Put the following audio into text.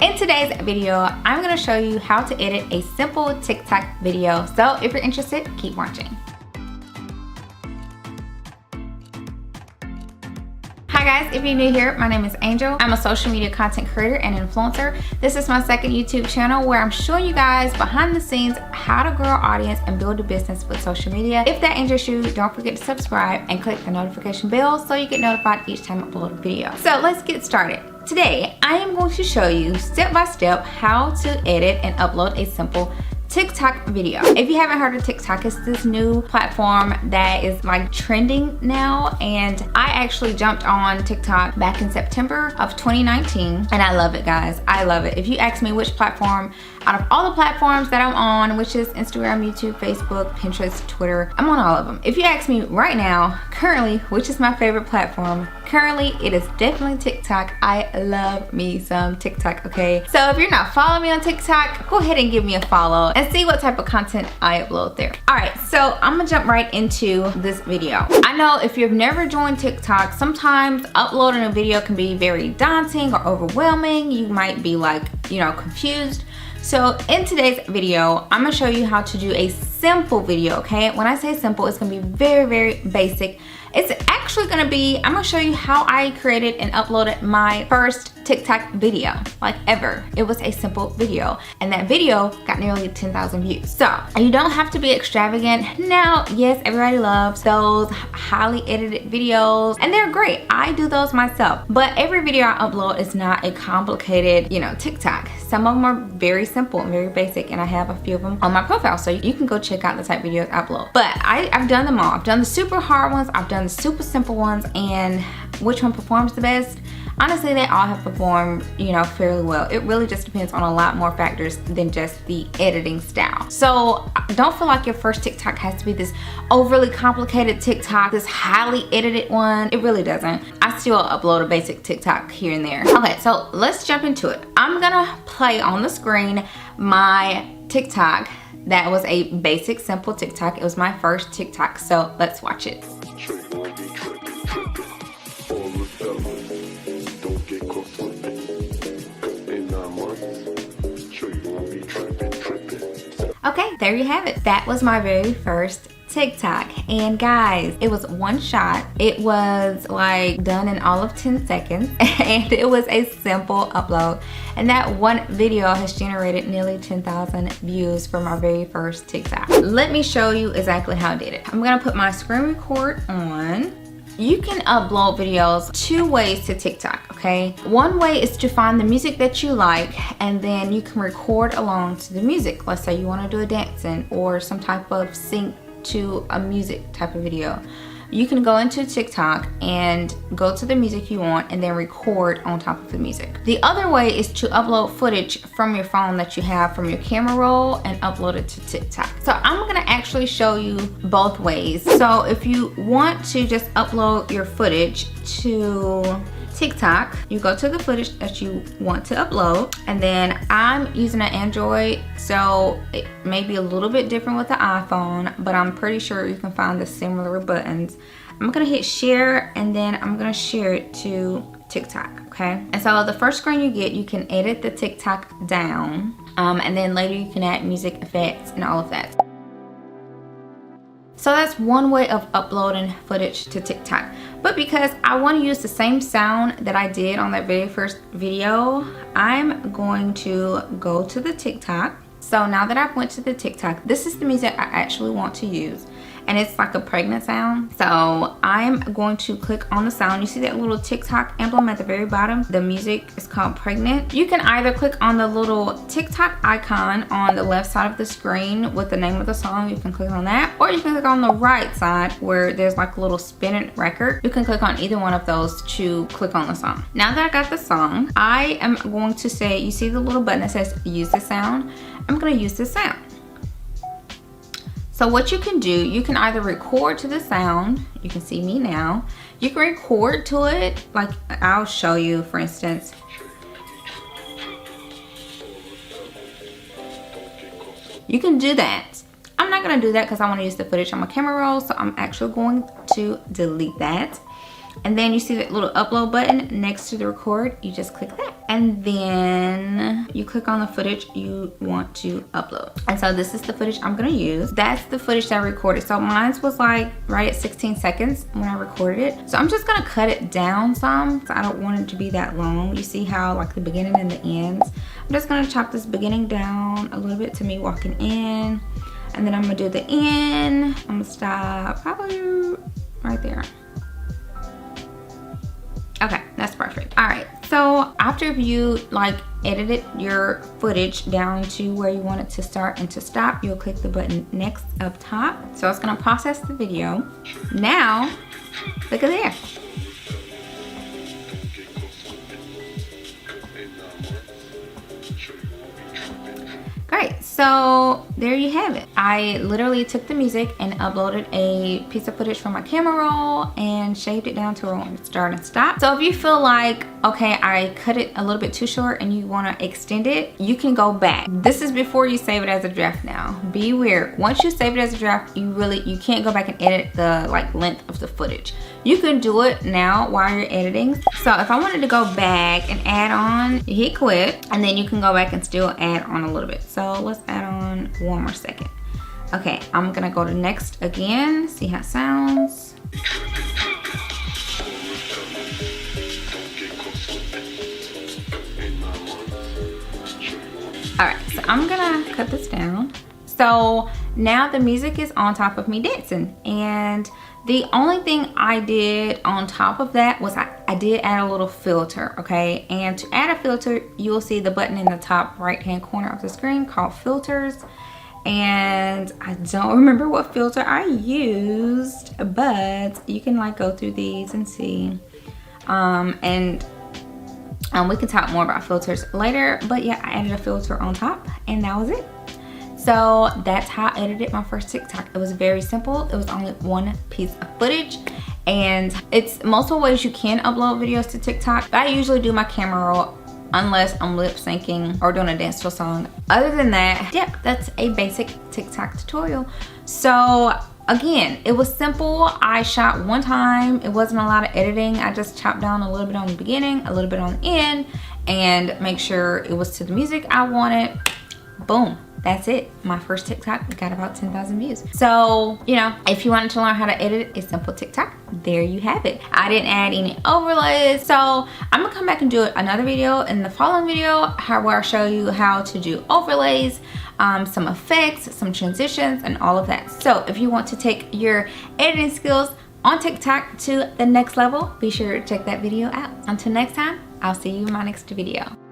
In today's video, I'm going to show you how to edit a simple TikTok video. So if you're interested, keep watching. Hi guys, if you're new here, my name is Angel. I'm a social media content creator and influencer. This is my second YouTube channel where I'm showing you guys behind the scenes how to grow an audience and build a business with social media. If that interests you, don't forget to subscribe and click the notification bell so you get notified each time I upload a video. So let's get started. Today, I am going to show you step by step how to edit and upload a simple TikTok video. If you haven't heard of TikTok, it's this new platform that is like trending now, and I actually jumped on TikTok back in September of 2019 and I love it, guys. I love it. If you ask me which platform out of all the platforms that I'm on, which is Instagram, YouTube, Facebook, Pinterest, Twitter, I'm on all of them. If you ask me right now, currently, which is my favorite platform, currently it is definitely TikTok. I love me some TikTok, okay? So if you're not following me on TikTok, go ahead and give me a follow and see what type of content I upload there. All right, so I'm gonna jump right into this video. I know if you've never joined TikTok, sometimes uploading a video can be very daunting or overwhelming. You might be like, confused. So in today's video, I'm gonna show you how to do a simple video, okay? When I say simple, it's gonna be very, very basic. It's actually gonna be, I'm gonna show you how I created and uploaded my first TikTok video, like ever. It was a simple video, and that video got nearly 10,000 views. So you don't have to be extravagant. Now, yes, everybody loves those highly edited videos, and they're great. I do those myself, but every video I upload is not a complicated, TikTok. Some of them are very simple and very basic, and I have a few of them on my profile, so you can go check out the type of videos I upload. But I've done them all. I've done the super hard ones, I've done the super simple ones, and which one performs the best? Honestly, they all have performed, fairly well. It really just depends on a lot more factors than just the editing style. So don't feel like your first TikTok has to be this overly complicated TikTok, this highly edited one. It really doesn't. I still upload a basic TikTok here and there. Okay, so let's jump into it. I'm gonna play on the screen my TikTok. That was a basic, simple TikTok. It was my first TikTok, so let's watch it. Okay, there you have it. That was my very first TikTok. And guys, it was one shot. It was like done in all of 10 seconds and it was a simple upload. And that one video has generated nearly 10,000 views for my very first TikTok. Let me show you exactly how I did it. I'm gonna put my screen record on. You can upload videos two ways to TikTok, okay? One way is to find the music that you like, and then you can record along to the music. Let's say you want to do a dancing or some type of sync to a music type of video. You can go into TikTok and go to the music you want and then record on top of the music. The other way is to upload footage from your phone that you have from your camera roll and upload it to TikTok. So I'm gonna actually show you both ways. So if you want to just upload your footage to TikTok, you go to the footage that you want to upload, and then I'm using an Android, so it may be a little bit different with the iPhone, but I'm pretty sure you can find the similar buttons. I'm gonna hit share, and then I'm gonna share it to TikTok, okay? And so the first screen you get, you can edit the TikTok down, and then later you can add music effects and all of that. So that's one way of uploading footage to TikTok. But because I want to use the same sound that I did on that very first video, I'm going to go to the TikTok. So now that I've went to the TikTok, this is the music I actually want to use. And it's like a pregnant sound. So I'm going to click on the sound. You see that little TikTok emblem at the very bottom? The music is called Pregnant. You can either click on the little TikTok icon on the left side of the screen with the name of the song. You can click on that. Or you can click on the right side where there's like a little spinning record. You can click on either one of those to click on the song. Now that I got the song, I am going to say, you see the little button that says use the sound? I'm gonna use the sound. So what you can do, you can either record to the sound. You can see me now. You can record to it, like I'll show you, for instance. You can do that. I'm not gonna do that because I want to use the footage on my camera roll, so I'm actually going to delete that. And then you see that little upload button next to the record. You just click that. And then you click on the footage you want to upload. And so this is the footage I'm gonna use. That's the footage that I recorded. So mine was like right at 16 seconds when I recorded it. So I'm just gonna cut it down some. So I don't want it to be that long. You see how like the beginning and the ends. I'm just gonna chop this beginning down a little bit to me walking in. And then I'm gonna do the end. I'm gonna stop probably right there. Okay, that's perfect. All right, so after you like edited your footage down to where you want it to start and to stop, you'll click the button next up top. So it's gonna process the video. Now, look at there. Great, so there you have it. I literally took the music and uploaded a piece of footage from my camera roll and shaved it down to where I want to start and stop. So if you feel like, okay, I cut it a little bit too short and you want to extend it, you can go back. This is before you save it as a draft now. Be aware, once you save it as a draft, you can't go back and edit the like length of the footage. You can do it now while you're editing. So if I wanted to go back and add on, you hit quit, and then you can go back and still add on a little bit. So let's add on one more second. Okay, I'm gonna go to next again, see how it sounds. All right, so I'm gonna cut this down. So now the music is on top of me dancing, and the only thing I did on top of that was I did add a little filter, okay? And to add a filter, you will see the button in the top right-hand corner of the screen called filters. And I don't remember what filter I used, but you can like go through these and see. And we can talk more about filters later, but yeah, I added a filter on top and that was it. So that's how I edited my first TikTok. It was very simple. It was only one piece of footage, and it's multiple ways you can upload videos to TikTok. I usually do my camera roll unless I'm lip syncing or doing a dance to a song. Other than that, yep, that's a basic TikTok tutorial. So again, it was simple. I shot one time. It wasn't a lot of editing. I just chopped down a little bit on the beginning, a little bit on the end, and make sure it was to the music I wanted. Boom. That's it. My first TikTok got about 10,000 views. So, you know, if you wanted to learn how to edit a simple TikTok, there you have it. I didn't add any overlays. So I'm gonna come back and do another video in the following video where I show you how to do overlays, some effects, some transitions, and all of that. So if you want to take your editing skills on TikTok to the next level, be sure to check that video out. Until next time, I'll see you in my next video.